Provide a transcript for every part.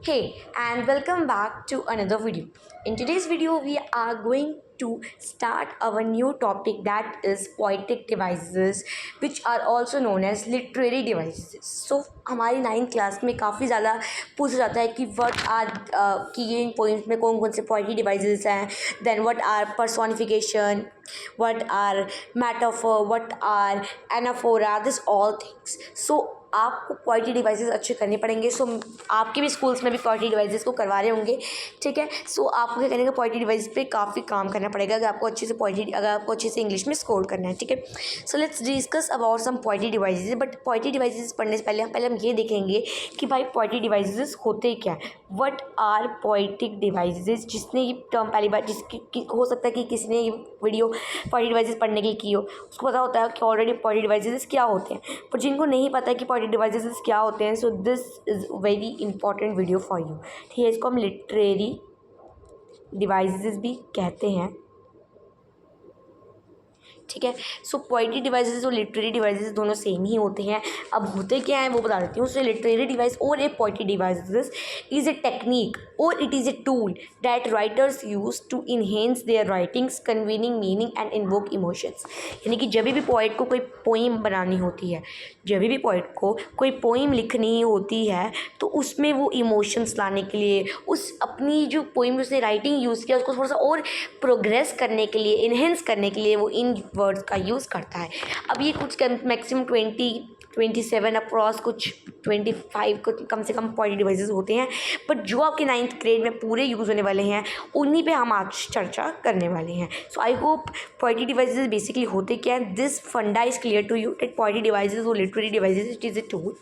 Hey, and welcome back to another video. In today's video, we are going to start our new topic, that is poetic devices, which are also known as literary devices. So हमारी 9th class में काफ़ी ज़्यादा पूछा जाता है कि what are कि इन poems में कौन कौन से पोइट्री डिवाइसेस हैं, then what are personification, what are metaphor, what are anaphora, this all things. So आपको पोइट्री डिवाइसेस अच्छे करने पड़ेंगे. सो आपके भी स्कूल्स में भी पोइट्री डिवाइसेस को करवा रहे होंगे, ठीक है. सो आपको क्या करने का, पोइट्री डिवाइस पे काफ़ी काम करना पड़ेगा अगर आपको अच्छे से इंग्लिश में स्कोर करना है, ठीक है. So let's discuss about some poetry devices. But poetry devices पढ़ने से पहले हम ये देखेंगे कि भाई पोइट्री डिवाइसेस होते क्या है. What are poetic devices. जिसने ये टर्म पहली बार हो सकता है कि किसी ने ये वीडियो पोइट्री डिवाइसेस पढ़ने के लिए की हो, उसको पता होता है कि ऑलरेडी पोइट्री डिवाइसेस क्या होते हैं. पर जिनको नहीं पता है कि पोइट्री डिवाइसेस क्या होते हैं, so this is very important video for you, ठीक है. इसको हम लिटरेरी डिवाइसेस भी कहते हैं, ठीक है. सो पोइट्री डिवाइसेस और लिटरेरी डिवाइसेस दोनों सेम ही होते हैं. अब होते क्या हैं वो बता देती हूँ. सो लिटरेरी डिवाइस और a poetry devices is a technique और it is a tool that writers use to enhance their writings, conveying meaning and invoke emotions. यानी कि जब भी पोइट को कोई पोइम बनानी होती है, जब भी पोइट को कोई पोइम लिखनी होती है, तो उसमें वो इमोशंस लाने के लिए, उस अपनी जो पोइम उसने राइटिंग यूज़ किया उसको थोड़ा सा और प्रोग्रेस करने के लिए, इन्हेंस करने के लिए वो इन वर्ड्स का यूज़ करता है. अब ये कुछ मैक्सिमम 27 अप्रॉस कुछ 25 कम से कम पोइट्री डिवाइसेस होते हैं. बट जो आपके 9th ग्रेड में पूरे यूज़ होने वाले हैं, उन्हीं पे हम आज चर्चा करने वाले हैं. So I hope poetry devices basically होते क्या है. This funda is clear to you that poetry devices और literary devices, it is a tool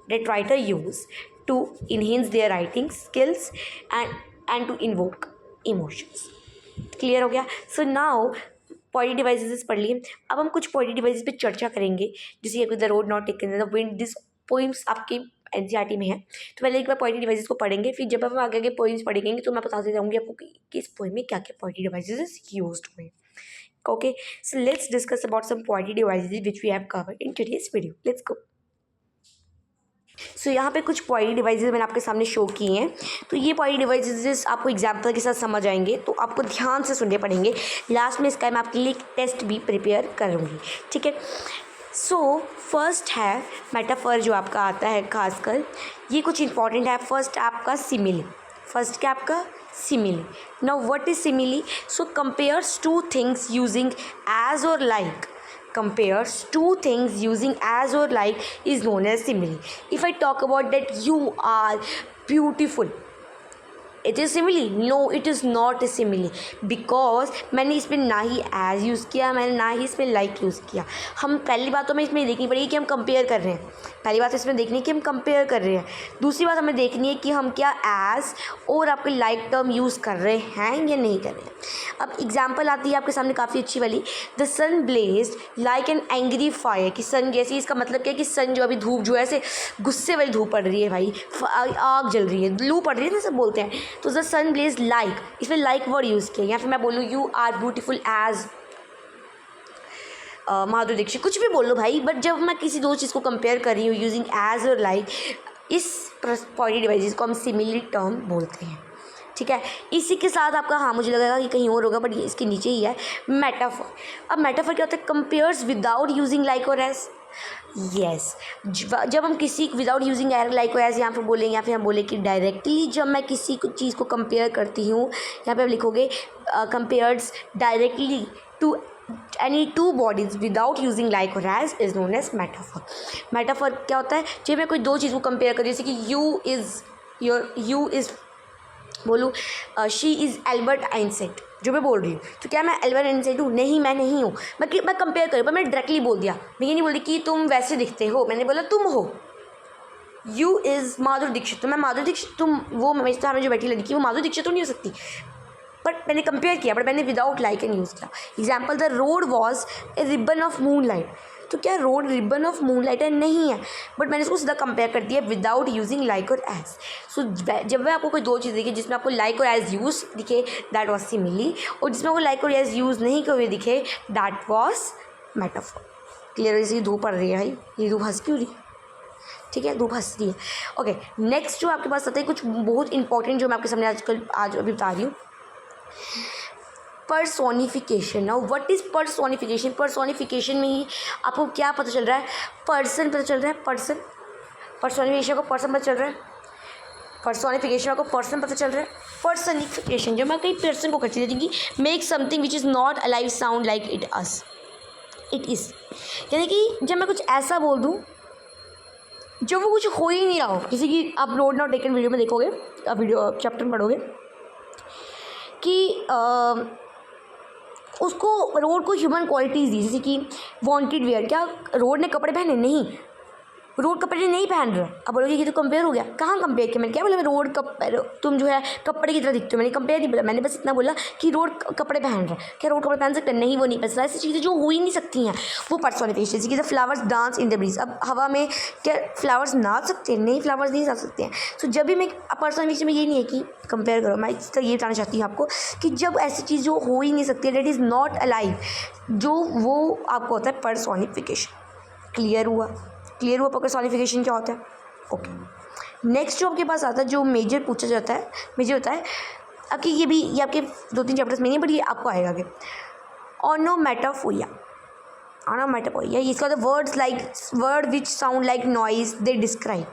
that writer use to enhance their writing skills and to invoke emotions. Clear हो गया. So now poetry devices पढ़ लिए. अब हम कुछ poetry devices पे चर्चा करेंगे, जैसे the road not taken, the wind. This poems आपके एनसीईआरटी में है, तो पहले एक बार पोइट्री डिवाइसेस को पढ़ेंगे. फिर जब हम आगे पोइम्स पढ़ेंगे तो मैं बताते जाऊँगी आपको कि किस पोइम में क्या क्या पोइट्री डिवाइसेस यूज्ड हुए. Okay, so let's discuss about some poetry devices which we have covered in today's video. Let's go. So यहाँ पे कुछ पोइट्री डिवाइसेस मैंने आपके सामने शो किए हैं. तो ये पोइट्री डिवाइसेस आपको एग्जाम्पल के साथ समझ आएंगे, तो आपको ध्यान से सुनने पड़ेंगे. लास्ट में इसका मैं आपके लिए एक टेस्ट भी प्रिपेयर करूँगी, ठीक है. सो फर्स्ट है मेटाफर, जो आपका आता है खासकर, ये कुछ इंपॉर्टेंट है. फर्स्ट आपका सिमिली. फर्स्ट क्या आपका simile. Now what is simile. So compares two things using as और like. Compares two things using as or like is known as simile. If I talk about that you are beautiful, it is simile? No, it is not a simile, because मैंने इसमें ना ही as use किया, मैंने ना ही इसमें like use किया. हम पहली बात तो हमें इसमें देखनी पड़ेगी कि हम कंपेयर कर रहे हैं. पहली बात इसमें देखनी है कि हम कंपेयर कर रहे हैं. दूसरी बात हमें देखनी है कि हम क्या as और आपके like टर्म यूज़ कर रहे हैं या नहीं कर रहे हैं. अब एग्जाम्पल आती है आपके सामने काफ़ी अच्छी वाली. The sun blazed like an angry fire. कि सन जैसी, इसका मतलब क्या है कि सन जो अभी धूप जो है ऐसे गुस्से वाली धूप पड़ रही है भाई, आग जल रही है, लू पड़ रही है ना, सब बोलते हैं. तो द सन ब्लेज लाइक, इसमें लाइक वर्ड यूज़ किया. या फिर मैं बोलूँ you are beautiful as Madhuri Dixit, कुछ भी बोल लो भाई. बट जब मैं किसी दो चीज़ को कंपेयर कर रही हूँ यूजिंग एज और लाइक, इस पोइट्री डिवाइसेस को हम सिमिलर टर्म बोलते हैं, ठीक है. इसी के साथ आपका, हाँ मुझे लगेगा कि कहीं और होगा, बट ये इसके नीचे ही है, मेटाफर. अब मेटाफर क्या होता है. कंपेयर्स विदाउट यूजिंग लाइक और एज. यस, जब हम किसी विदाउट यूजिंग लाइक और एज यहाँ पर बोलेंगे, या फिर हम बोले कि डायरेक्टली जब मैं किसी चीज़ को कंपेयर करती हूँ, यहाँ पे आप लिखोगे compares directly to any two bodies without using like और as is known as metaphor. Metaphor क्या होता है. जब मैं कोई दो चीज़ को कंपेयर करूँ, जैसे कि यू इज़ बोलूँ शी इज़ एल्बर्ट आइंस्टाइन, जो मैं बोल रही हूँ, तो क्या मैं एल्बर्ट आइंस्टाइन हूँ? नहीं, मैं नहीं हूँ. मैं कंपेयर करूँ, पर मैंने डायरेक्टली बोल दिया. मैं ये नहीं बोल कि तुम वैसे दिखते हो, मैंने बोला तुम हो. यू इज़ माधुरी दीक्षित, तो मैं माधुरी दीक्षित, तुम वो मेरे सामने जो बैठी लड़की वो माधुरी दीक्षित तो नहीं हो सकती. बट मैंने कंपेयर किया, बट मैंने विदाउट लाइक एंड यूज़ किया. Example, the road was a ribbon of moon light. तो क्या road ribbon of moon light नहीं है, बट मैंने इसको सीधा कंपेयर कर दिया विदाउट यूजिंग लाइक और एज. सो जब वह आपको कोई दो चीज़ दिखे जिसमें आपको लाइक और एज यूज दिखे, दैट वॉज सिमिली. और जिसमें आपको लाइक और एज यूज़ नहीं किए हुए दिखे, दैट वॉज मेटाफर. क्लियर. जैसे धूप पड़ रही है भाई, ये धूप हंस क्यों रही है, ठीक है, धूप हंसती है। ओके, नेक्स्ट जो आपके पास आता है कुछ बहुत इंपॉर्टेंट जो मैं आपके सामने आज अभी बता रही हूँ, personification. Now what is personification? Personification में ही आपको क्या पता चल रहा है? पर्सन पता चल रहा है, पर्सन। पर्सोनिफिकेशन को पर्सन पता चल रहा है, पर्सोनिफिकेशन को पर्सन पता चल रहा है। पर्सनिफिकेशन जो मैं कहीं पर्सन को करती थी कि make something which is not alive sound like it us it is, यानी कि जब मैं कुछ ऐसा बोल दूँ जो वो कुछ हो ही नहीं रहा हो। जैसे कि आप रोड नॉट टेकन वीडियो में देखोगे, आप वीडियो चैप्टर में पढ़ोगे कि उसको रोड को ह्यूमन क्वालिटीज़ दी, जैसे कि वांटेड वेयर। क्या रोड ने कपड़े पहने? नहीं, रोड कपड़े नहीं पहन रहा। अब बोलोगे ये तो कंपेयर हो गया। कहाँ कंपेयर किया मैंने? क्या बोला? मैं रोड तुम जो है कपड़े की तरह दिखते हो। मैंने कंपेयर नहीं बोला, मैंने बस इतना बोला कि रोड कपड़े पहन रहा है। क्या रोड कपड़े पहन सकते हैं? नहीं, वो नहीं पहन सकता। ऐसी चीज़ें जो हो ही नहीं सकती हैं वो पर्सोनिफिकेशन। जैसे कि the flowers dance in the breeze. अब हवा में क्या फ्लावर्स नाच सकते हैं? नहीं, फ्लावर्स नहीं नाच सकते हैं। तो जब भी मैं पर्सोनिफिकेशन में ये नहीं है कि कंपेयर करो, मैं इसका ये बताना चाहती हूँ आपको कि जब ऐसी चीज़ जो हो ही नहीं सकती है, डेट इज़ नॉट अलाइव, जो वो आपको होता है पर्सोनिफिकेशन। क्लियर हुआ? क्लियर हुआ पर्सोनिफिकेशन क्या होता है? ओके, नेक्स्ट जो आपके पास आता है, जो मेजर पूछा जाता है, मेजर होता है कि ये आपके 2-3 चैप्टर्स में नहीं, बट ये आपको आएगा आगे। ऑनोमेटोपोइया। ऑनोमेटोपोइया इसका words like word which sound like noise they describe.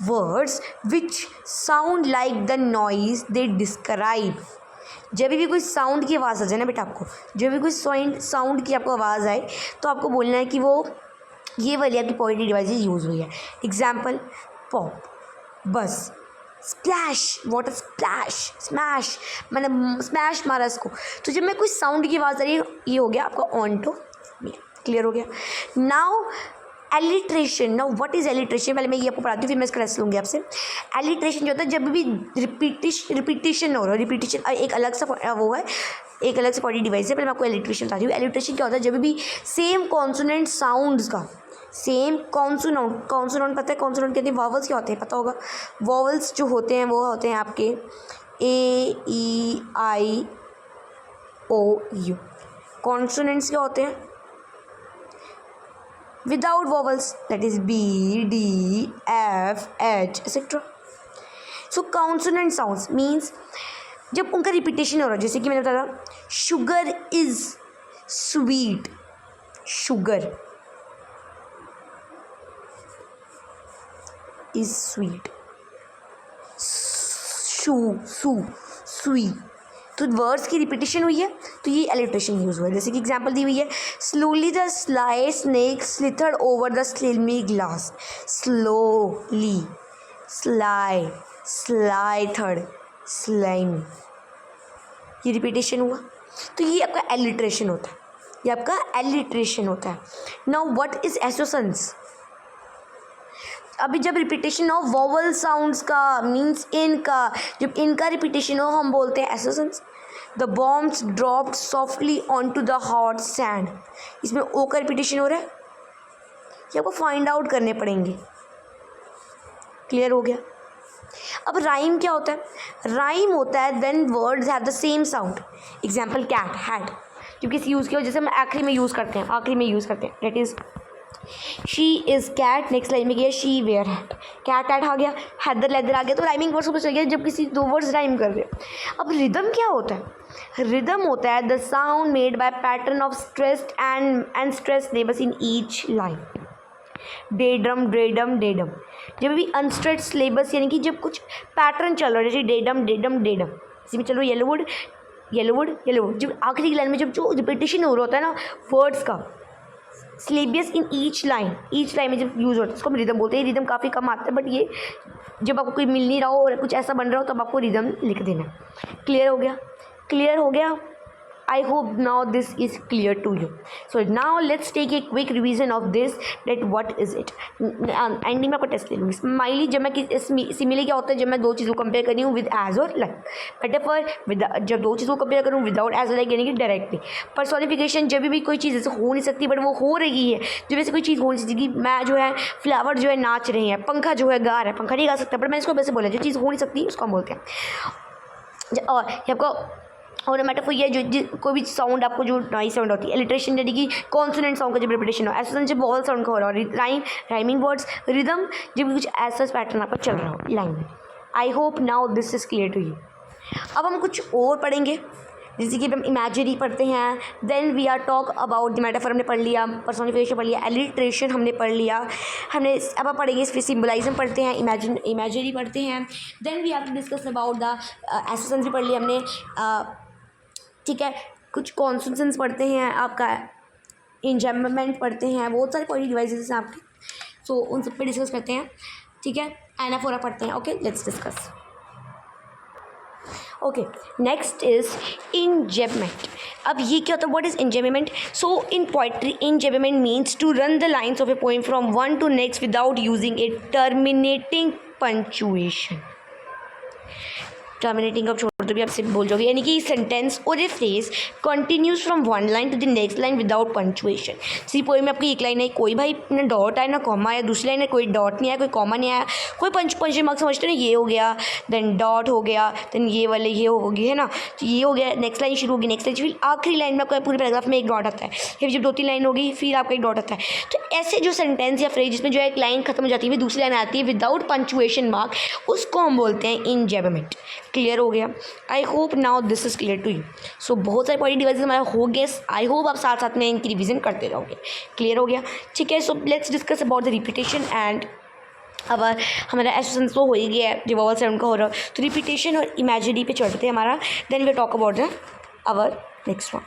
Words which sound like the noise they describe. जब भी कोई साउंड की आवाज़ आ जाए ना बेटा, आपको जब भी कोई साउंड की आपको आवाज़ आए तो आपको बोलना है कि वो ये वाली आपकी पोएट्री डिवाइसेस यूज़ हुई है। एग्जाम्पल, पॉप, बस, स्प्लैश, वाटर स्प्लैश, स्मैश, मैंने स्मैश मारा इसको। तो जब मैं कोई साउंड की आवाज़ आ रही है, ये हो गया आपका ऑन्टो। क्लियर हो गया? Now alliteration. Now what is alliteration? पहले मैं ये आपको पढ़ाती हूँ, फिर मैं इसका रेस्ट लूँगी आपसे। एलिट्रेशन जो होता है जब भी रिपीटिशन हो रहा है, रिपीटिशन एक अलग सा वो है, एक अलग से बॉडी डिवाइस है। पहले मैं आपको एलिट्रेशन बताती हूँ। एलिट्रेशन क्या होता है? जब भी सेम कॉन्सोनेंट साउंड्स का, सेम कॉन्सोनेंट पता है कॉन्सोनेंट कहते हैं? वॉवल्स क्या होते हैं पता होगा? वॉवल्स जो होते हैं वो होते हैं आपके A-E-I-O-U। कॉन्सोनेंट्स क्या होते हैं? Without vowels, that is B-D-F-H etcetera. So consonant sounds means जब उनका रिपीटेशन हो रहा है, जैसे कि मैंने बताया sugar is sweet, sugar is sweet, सुई। तो वर्ड्स की रिपीटेशन हुई है तो ये एलिट्रेशन यूज हुआ है। जैसे कि एग्जांपल दी हुई है, slowly the sly snake slithered over the slimy glass. Slowly, sly, slithered, slime, ये रिपीटेशन हुआ तो ये आपका एलिट्रेशन होता है, ये आपका एलिट्रेशन होता है। Now what is assonance? अभी जब रिपीटेशन हो वोवल साउंड्स का, मीन्स इनका, जब इनका रिपीटेशन हो हम बोलते हैं assonance. The bombs dropped softly on to the hot sand. इसमें ओ का रिपीटेशन हो रहा है, ये आपको फाइंड आउट करने पड़ेंगे। क्लियर हो गया? अब राइम क्या होता है? राइम होता है when words have the same sound. Example cat, hat, जो किसी यूज़ की वजह से हम आखिरी में यूज़ करते हैं, that is she is cat. Next line में गया she wear hat, cat hat आ गया, हैदर लेदर आ गया। तो राइमिंग वर्ड्स को चल गया जब किसी दो वर्ड्स राइम कर रहे हैं। अब रिदम क्या होता है? रिदम होता है the sound made by pattern of stressed and stressed labours in each line. डे ड्रम, डेडम। जब भी अनस्ट्रेस्ड सिलेबस यानी कि जब कुछ पैटर्न चल रहा है, जैसे डेडम, इसी में चलो येलोवुड, जब आखिरी लाइन में जब जो रिपीटेशन हो रहा होता है ना वर्ड्स का, सिलेबियस इन ईच लाइन में जब यूज़ होता है उसको हम रिदम बोलते हैं। रिदम काफ़ी कम आता है, बट ये जब आपको कोई मिल नहीं रहा हो और कुछ ऐसा बन रहा हो तब आपको रिदम लिख देना। क्लियर हो गया? I hope now this is clear to you. So now let's take a quick revision of this, that what is it. Ending में आपको टेस्ट ले लूँगी। स्माइली जब मैं सिमिली क्या होता है? जब मैं दो चीज़ों को कंपेयर कर रही हूँ विद एज और लाइक। मेटाफर जब दो चीज़ों को कंपेयर करूँ विदाउट एज और लाइक यानी कि डायरेक्टली। पर्सोनिफिकेशन जब भी कोई चीज़ ऐसे हो नहीं सकती बट वो हो रही है, जब वैसे कोई चीज़ हो नहीं सकती, मैं जो है फ्लावर जो है नाच रहे हैं, पंखा जो है गा रहा है, पंखा नहीं गा सकता बट मैं इसको वैसे बोला जो चीज़ हो नहीं सकती उसको हम बोलते हैं। और ये आपको और मेटाफोर ये जो कोई भी साउंड आपको जो नॉइस साउंड होती है, एलिट्रेशन यानी कि कॉन्सोनेंट साउंड का जब रिपीटेशन हो, एसोसिएशन जब वॉवल साउंड का हो रहा हो, राइमिंग वर्ड्स, रिदम जब कुछ ऐसा पैटर्न आपका चल रहा हो लाइन में। I hope now this is clear to you. अब हम कुछ और पढ़ेंगे, जैसे कि हम इमेजरी पढ़ते हैं, then we are talk about the metaphor हमने पढ़ लिया, पर्सोनिफिकेशन पढ़ लिया, एलिट्रेशन हमने पढ़ लिया, हमने अब हम पढ़ेंगे फिर सिम्बोलाइज्म पढ़ते हैं, इमेजरी पढ़ते हैं, then we have to discuss about the essence भी पढ़ लिया हमने, ठीक है। कुछ कॉन्सेप्ट्स पढ़ते हैं, आपका इंजमेंट पढ़ते हैं, बहुत सारे पोएटिक डिवाइसेस हैं आपके, सो उन सब पे डिस्कस करते हैं, ठीक है। एनाफोरा पढ़ते हैं, okay let's discuss. Okay next is enjambment. अब ये क्या होता है, what is enjambment? So in poetry enjambment means to run the lines of a poem from one to next without using a terminating punctuation. Terminating अब छोड़ दो भी, आप सिर्फ बोल जाओगे, यानी कि सेंटेंस और ये phrase continues from one line to the next line without punctuation. See poem में आपकी एक लाइन है, कोई भाई ना डॉट आया ना कॉमा आया, दूसरी लाइन है कोई डॉट नहीं आया कोई कॉमा नहीं आया, कोई पंच मार्क समझते ना, ये हो गया देन डॉट हो गया देन ये वाले ये होगी है ना, तो ये हो गया, नेक्स्ट लाइन शुरू होगी, नेक्स्ट लाइन फिर आखिरी लाइन में आपका पूरे पैराग्राफ में एक डॉट आता है, फिर जब 2-3 लाइन होगी फिर आपका एक डॉट आता है। तो ऐसे जो सेंटेंस या फ्रेज जिसमें जो है एक लाइन खत्म हो जाती है फिर दूसरी लाइन आती है विदाउट पंचुएशन मार्क, उसको हम बोलते हैं इंजेबमेंट। क्लियर हो गया? I hope now this is clear to you. So बहुत सारे पोएटिक डिवाइसेस हमारा हो गए, आई होप आप साथ साथ में इनकी रिवीजन करते रहोगे। क्लियर हो गया? ठीक है, so let's discuss about the repetition and अब हमारा एसोसिएशन तो हो ही गया है, जो वोवल साउंड का हो रहा है, तो रिपीटेशन और इमेजरी पे चढ़ते हैं हमारा, then we talk about the our next one.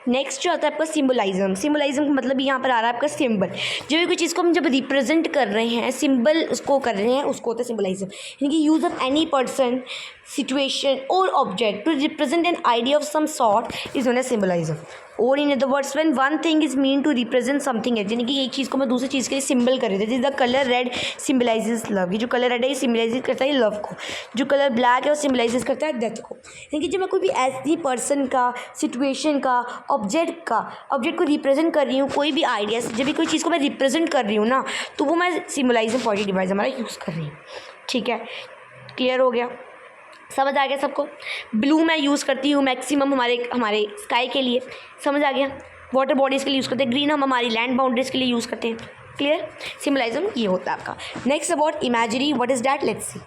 Next जो आता है आपका सिम्बोलाइज्म। सिम्बोलाइज्म का मतलब यहाँ पर आ रहा है आपका सिंबल, जो भी कोई चीज़ को हम जब रिप्रेजेंट कर रहे हैं, सिंबल उसको कर रहे हैं, उसको होता है सिम्बोलाइज्म। यानी कि use of any person situation और object to represent an idea of some sort is known as symbolism. और in other words when one thing is mean to represent something else, यानी कि एक चीज़ को मैं दूसरी चीज़ के लिए सिंबल कर रही थी। The colour red symbolises love, ये जो कलर रेड है ये सिम्बलाइज करता है लव को, जो कलर ब्लैक है वो सिम्बलाइज करता है डेथ को। यानी कि जब मैं कोई भी ऐसी पर्सन का, सिचुएशन का, ऑब्जेक्ट को रिप्रेजेंट कर रही हूँ, कोई भी आइडिया, जब भी कोई चीज़ को मैं रिप्रेजेंट कर रही हूँ ना, तो वो मैं सिम्बलाइजिंग पोएटिक डिवाइस हमारा यूज़ कर रही हूँ। ठीक है, क्लियर हो गया? समझ आ गया सबको? ब्लू मैं यूज़ करती हूँ मैक्सिमम हमारे स्काई के लिए, समझ आ गया? वाटर बॉडीज़ के लिए यूज़ करते हैं, ग्रीन हम हमारी लैंड बाउंड्रीज़ के लिए यूज़ करते हैं। क्लियर? सिम्बलाइज्म ये होता है आपका। Next about imagery, what is that, let's see.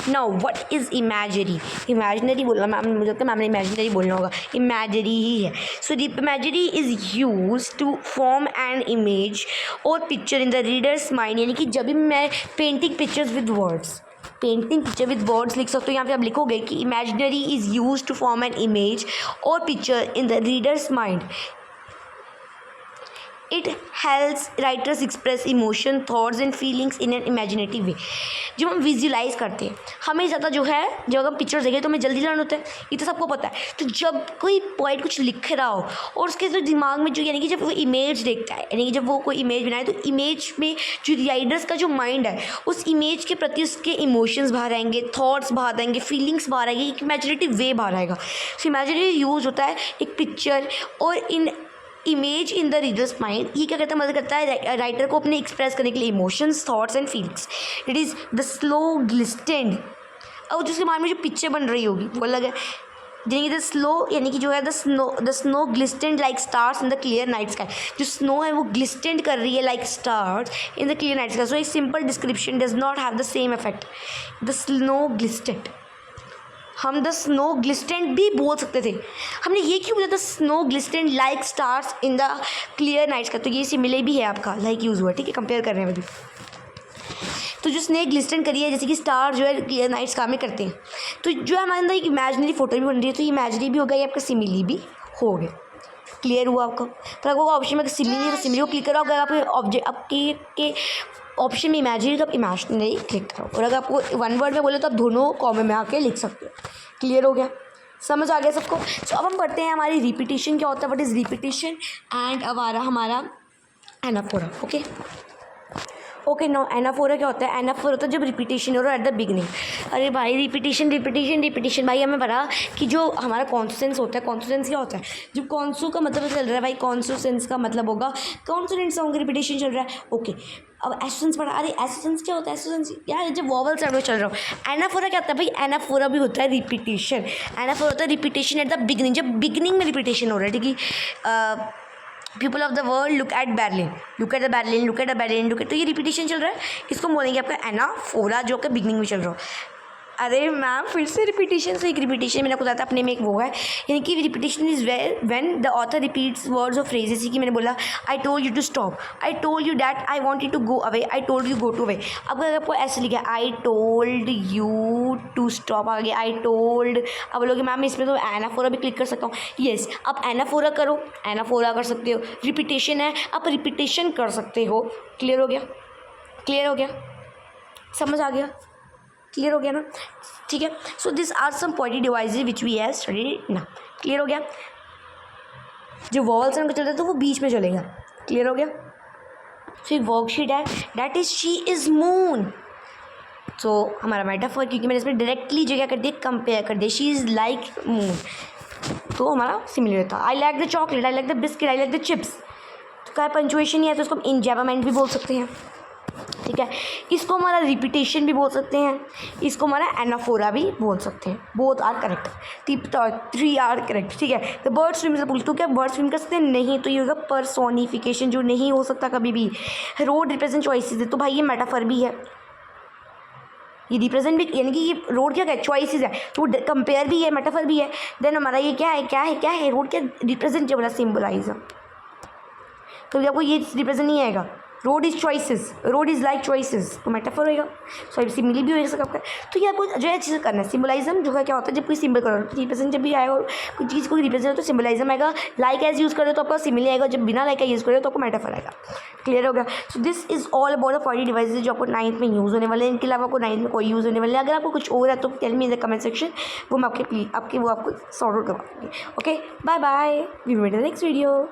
Now what is imagery? Imaginary बोलना मैम, मुझे लगता है मैम ने इमेजिनरी बोलना होगा, इमेजरी ही है। So the imagery is use to form an image और picture in the reader's mind, यानी कि जब भी मैं painting pictures with words, painting picture with words लिख सकते हो। यहाँ पे आप लिखोगे कि imaginary is use to form an image और picture in the reader's mind. It helps writers express emotion, thoughts and feelings in an imaginative way. जब हम विजुलाइज करते हैं, हमें ज़्यादा जो है, जब हम पिक्चर्स देखें तो हमें जल्दी लर्न होता है, ये तो सबको पता है। तो जब कोई पोएट कुछ लिख रहा हो और उसके जो दिमाग में जो, यानी कि जब वो इमेज देखता है, यानी कि जब वो कोई इमेज बनाए, तो इमेज में जो राइटर्स का जो माइंड है, उस इमेज के प्रति उसके इमोशंस बाहर आएंगे, थॉट्स बाहर आएंगे, फीलिंग्स बाहर आएंगे, एक इमेजिनेटिव वे बाहर आएगा। सो इमेजिनरी यूज होता है एक पिक्चर और इन image in the reader's mind. ये क्या करता है, मदद करता है राइटर को अपने एक्सप्रेस करने के लिए emotions, thoughts and feelings. It is the slow glistened. अब जिसके माइंड में जो पिक्चर बन रही होगी वो अलग है, यानी कि द स्लो, यानी कि जो है the snow glistened like stars in the clear night sky. जो स्नो है वो ग्लिस्टेंड कर रही है like stars in the clear night sky. So एक simple description does not have the same effect. The snow glistened, हम the snow ग्लिस्टेंड भी बोल सकते थे। हमने ये क्यों बोला the snow glistened like stars in the clear nights का, तो ये सिमिले भी है आपका, लाइक यूज़ हुआ, ठीक है, कंपेयर कर रहे हैं अभी। तो जो स्नेक ग्लिस्टेंड करी है, जैसे कि स्टार जो है क्लियर नाइट्स का में करते हैं, तो जो है हमारे अंदर एक इमेजिनरी फोटो भी बन रही है, तो इमेजिनरी भी हो गया, आपका सिमिली भी हो गया। क्लियर हुआ आपको? तो आपको ऑप्शन में सिमिली, तो सिमिली को क्लिक करो। अगर आपके ऑब्जेक्ट आपके ऑप्शन में इमेजिनरी, तो आप इमेजिनरी क्लिक करो। और अगर आपको वन वर्ड में बोले तो आप दोनों कॉमे में आके लिख सकते हो। क्लियर हो गया? समझ आ गया सबको? तो अब हम पढ़ते हैं हमारी रिपीटेशन क्या होता है, व्हाट इज़ रिपीटेशन, एंड अब आ रहा हमारा anaphora. Okay okay now anaphora क्या होता है? एनाफोरा होता है जब रिपीटेशन हो रहा है एट द बिगनिंग। अरे भाई रिपीटेशन भाई हमें पता कि जो हमारा कॉन्सोनेंस होता है, कॉन्सोनेंस क्या होता है? जब कॉन्सो का मतलब चल रहा है भाई, कॉन्सोनेंस का मतलब होगा कॉन्सोनेंट सॉन्ग रिपीटेशन चल रहा है। ओके अब एसोसेंस पढ़ा। अरे एसोसेंस क्या होता है? एसोसेंस यार जब वॉवल साइड में चल रहा हो। एनाफोरा क्या होता है भाई? एनाफोरा भी होता है रिपीटेशन। एनाफोरा होता है रिपीटेशन एट द बिगनिंग, जब बिगनिंग में रिपीटेशन हो रहा है, ठीक है। People of the world look at Berlin, look at the Berlin, look at the Berlin, look at, तो ये रिपीटेशन चल रहा है, इसको बोलेंगे आपका एनाफोरा, जो आपका बिगनिंग में चल रहा हो। अरे मैम फिर से रिपीटेशन से एक रिपीटेशन मैंने आपको बताया था अपने में एक वो है, यानी कि repetition is when the author repeats words और फ्रेजेस, कि मैंने बोला I told you to stop, I told you that I want you to go away, I told you go to away. अब अगर आपको ऐसे लिखा है I told you to stop, आगे आई टोल्ड, अब बोलोगे मैम इसमें तो एनाफोरा भी क्लिक कर सकता हूँ। येस आप एनाफोरा करो, एनाफोरा कर सकते हो। रिपीटेशन है, आप रिपीटेशन कर सकते हो। क्लियर हो गया? क्लियर हो गया? समझ आ गया? क्लियर हो गया ना? ठीक है। So this are some poetic devices which we have studied ना। क्लियर हो गया? जो वॉवल साउंड चलता है तो वो बीच में चलेगा। क्लियर हो गया? सो एक वर्कशीट है, that is she is moon. So हमारा मेटाफर, क्योंकि मैंने इसमें डायरेक्टली जो क्या कर दिया, कंपेयर कर दिया, शी इज़ लाइक मून, तो हमारा सिमिलर था। I like the chocolate, I like the biscuit, I like the chips. तो क्या पंचुएशन ही है तो उसको हम इंजैबामेंट भी बोल सकते हैं, ठीक है। इसको हमारा रिपीटेशन भी बोल सकते हैं, इसको हमारा एनाफोरा भी बोल सकते हैं। Both are correct, 3 are correct, ठीक है। द बर्ड स्विम से पूछ तो क्या बर्ड स्विम कर सकते हैं? नहीं, तो ये होगा पर्सोनिफिकेशन, जो नहीं हो सकता कभी भी। रोड रिप्रेजेंट चॉइसेस है, तो भाई ये मेटाफर भी है, ये रिप्रेजेंट भी, यानी कि ये रोड क्या है? चॉइसेस है, तो कंपेयर भी है, मेटाफर भी है। देन हमारा ये क्या है? क्या है? क्या है? रोड क्या रिप्रेजेंट, जो बोला सिम्बलाइज, तो आपको ये रिप्रेजेंट नहीं आएगा। Road is choices, road is like choices, तो मेटाफर होएगा। सॉरी सिमिली भी हो सकता है। तो ये आपको जो है चीज़ करना है, सिम्बलाइज्म जो है क्या होता है, जब कोई सिंबल करो रिप्रेजेंट जब भी आएगा, कोई चीज़ को रिप्रेजेंट तो सिम्बलाइज्म आएगा। लाइक एज यूज़ करो तो आपका सिमिली आएगा, जब बिना लाइक यूज़ करो तो आपको मेटाफर आएगा। क्लियर हो गया? So this is all about the 40 devices जो आपको 9th में यूज़ होने वाले हैं। इनके अलावा आपको 9th में कोई यूज़ होने वाले हैं। अगर आपको कुछ और है तो tell me in the comment section, वो मैं आपके वो आपको सॉर्ट आउट करवा दूँगी। Okay bye bye, we will meet in the next video.